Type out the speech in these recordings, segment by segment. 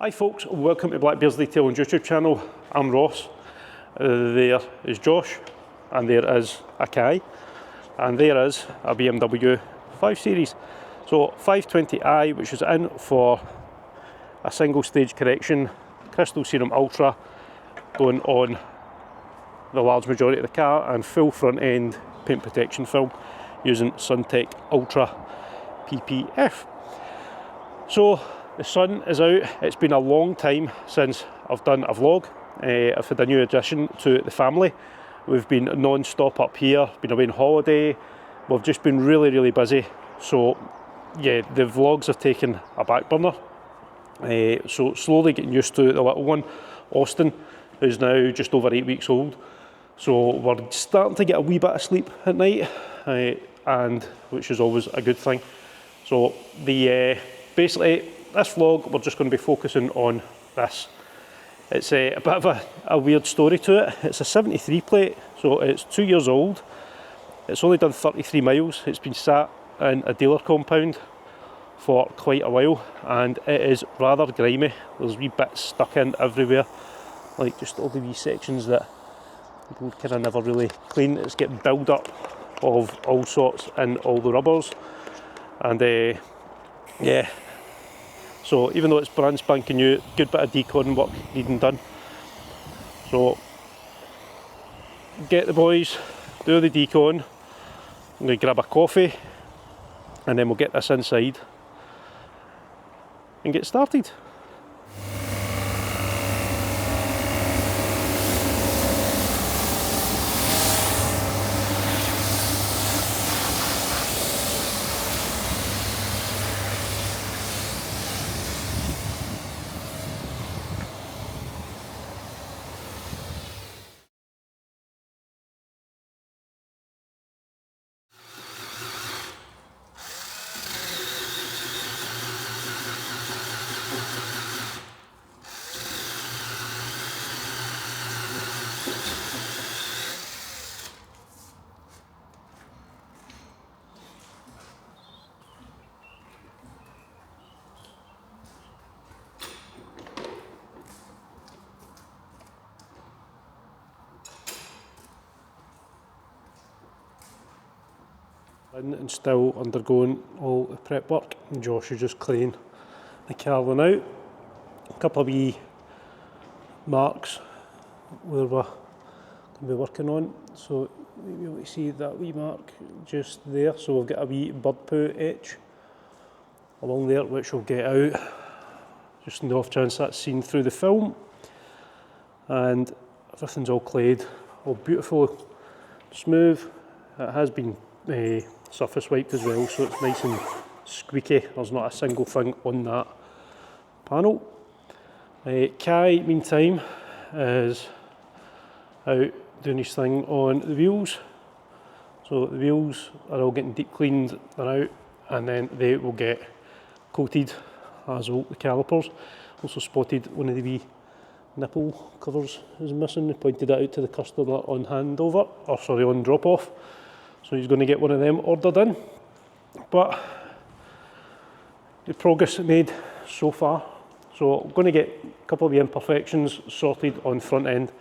Hi folks, welcome to Blackbeard's Detailing YouTube channel. I'm Ross, there is Josh, and there is a Kai, and there is a BMW 5 Series. So 520i, which is in for a single stage correction, Crystal Serum Ultra going on the large majority of the car, and full front end paint protection film using Suntek Ultra PPF. So the sun is out. It's been a long time since I've done a vlog. I've had a new addition to the family. We've been non-stop up here, been away on holiday. We've just been really busy. So yeah, the vlogs have taken a back burner. So slowly getting used to the little one, Austin, who's now just over 8 weeks old. So we're starting to get a wee bit of sleep at night, and which is always a good thing. So the basically, this vlog, we're just going to be focusing on this. It's a bit of a weird story to it. It's a 73 plate, so it's 2 years old. It's only done 33 miles. It's been sat in a dealer compound for quite a while, and it is rather grimy. There's wee bits stuck in everywhere, like just all the wee sections that people kind of never really clean. It's getting build up of all sorts in all the rubbers, and yeah. So even though it's brand spanking new, good bit of decon work needing done. So get the boys, do the decon. I'm going to grab a coffee, and then we'll get this inside and get started. And still undergoing all the prep work. Josh is just cleaning the carlin out. A couple of wee marks where we're going to be working on. So you'll be able to see that wee mark just there. So we've got a wee bird poo etch along there, which we'll get out just in the off chance that's seen through the film. And everything's all clayed, all beautiful, smooth. It has been surface wiped as well, so it's nice and squeaky. There's not a single thing on that panel. Kai, meantime, is out doing his thing on the wheels. So the wheels are all getting deep cleaned, they're out, and then they will get coated, as will the calipers. Also spotted one of the wee nipple covers is missing. He pointed that out to the customer on handover, or sorry, on drop off. So he's going to get one of them ordered in. But the progress made so far. So I'm going to get a couple of the imperfections sorted on front end,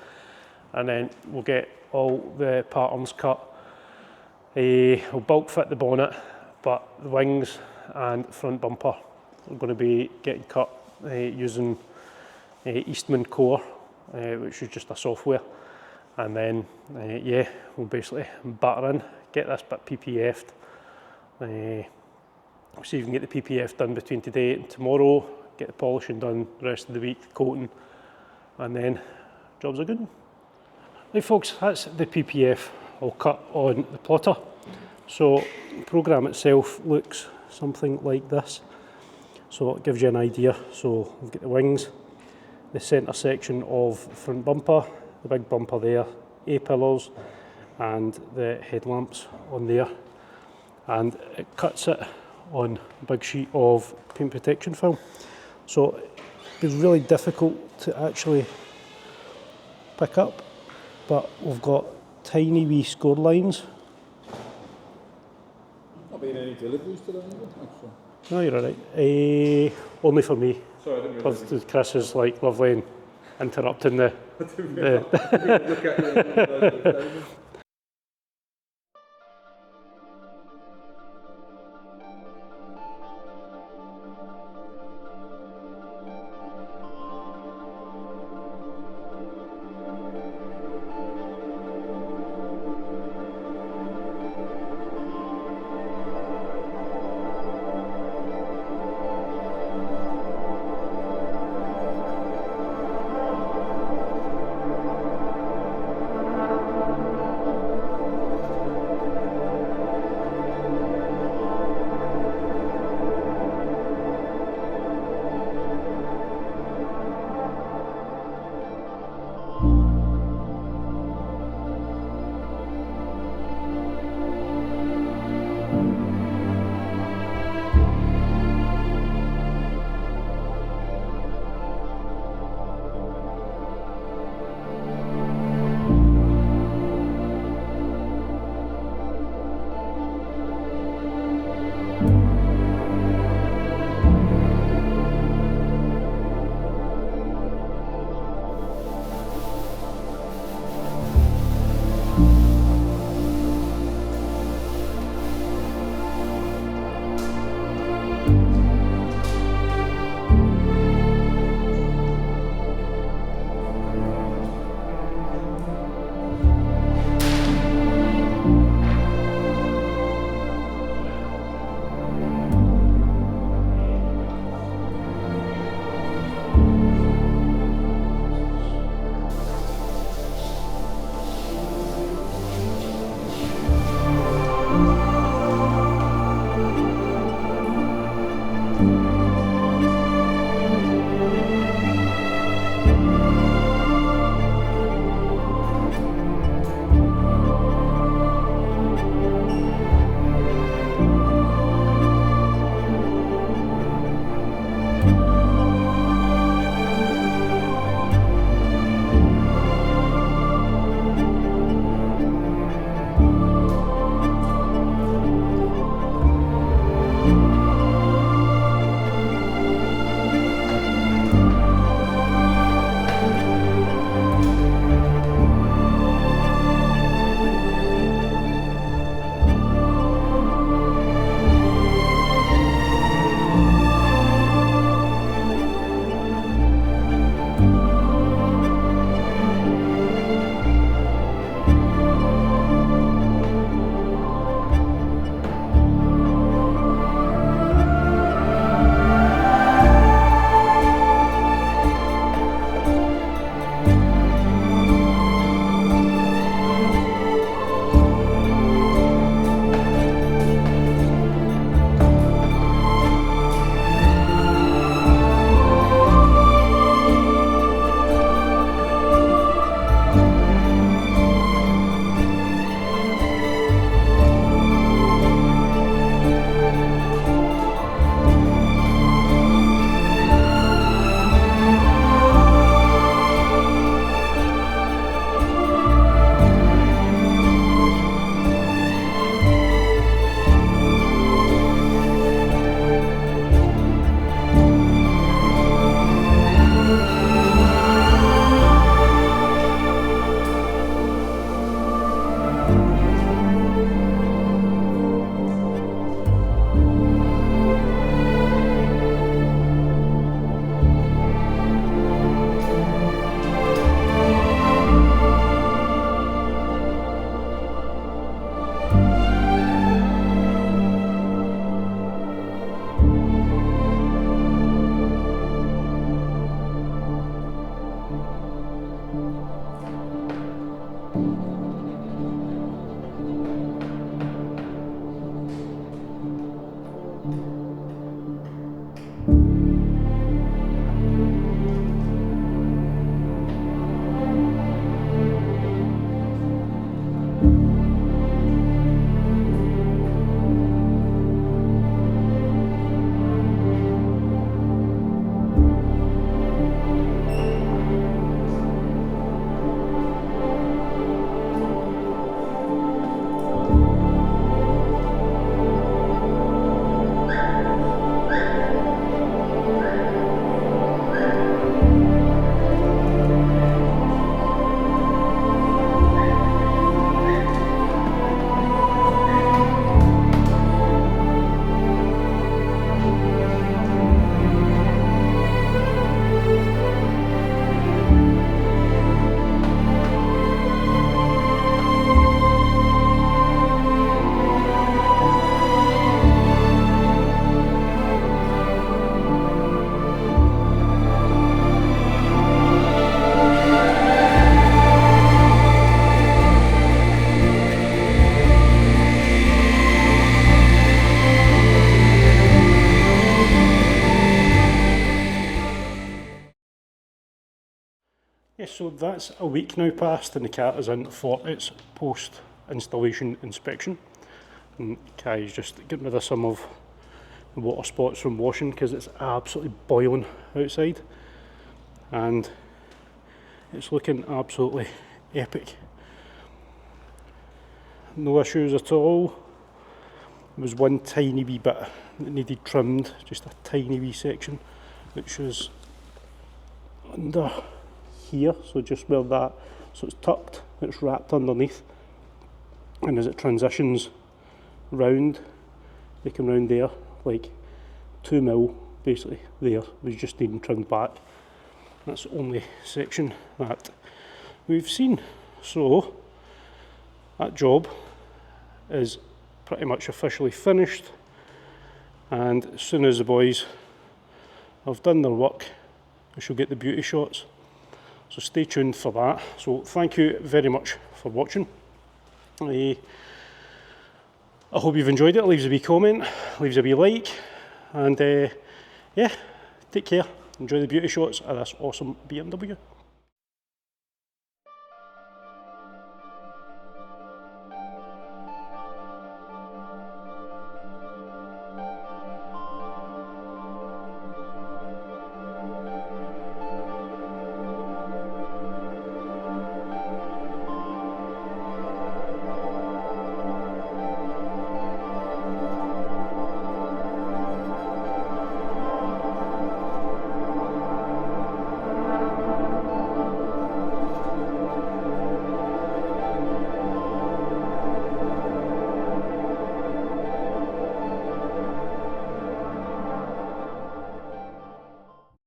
and then we'll get all the patterns cut. We'll bulk fit the bonnet, but the wings and front bumper are going to be getting cut using Eastman Core, which is just a software. And then yeah, we'll basically batter in, get this bit PPF'd. See if we can get the PPF done between today and tomorrow, get the polishing done the rest of the week, the coating, and then jobs are good. Right folks, that's the PPF all cut on the plotter. So the programme itself looks something like this. So it gives you an idea. So we've got the wings, the centre section of front bumper, the big bumper there, A-pillars, and the headlamps on there. And it cuts it on a big sheet of paint protection film. So it's really difficult to actually pick up, but we've got tiny wee score lines. Not been any deliveries today, actually. No, you're alright. Only for me. Sorry, I didn't realise. Because Chris is like lovely and interrupting the. Look at you. Yes, so that's a week now past and the car is in for its post-installation inspection. And Kai's just getting rid of some of the water spots from washing because it's absolutely boiling outside. And it's looking absolutely epic. No issues at all. There was one tiny wee bit that needed trimmed, just a tiny wee section, which was under here, so just where that, so it's tucked, it's wrapped underneath, and as it transitions round, they come round there, like 2 mil basically there, was just needing trimmed back. That's the only section that we've seen. So that job is pretty much officially finished, and as soon as the boys have done their work, we shall get the beauty shots. So stay tuned for that. So thank you very much for watching. I hope you've enjoyed it. Leaves a wee comment, leaves a wee like, and yeah, take care. Enjoy the beauty shots of this awesome BMW.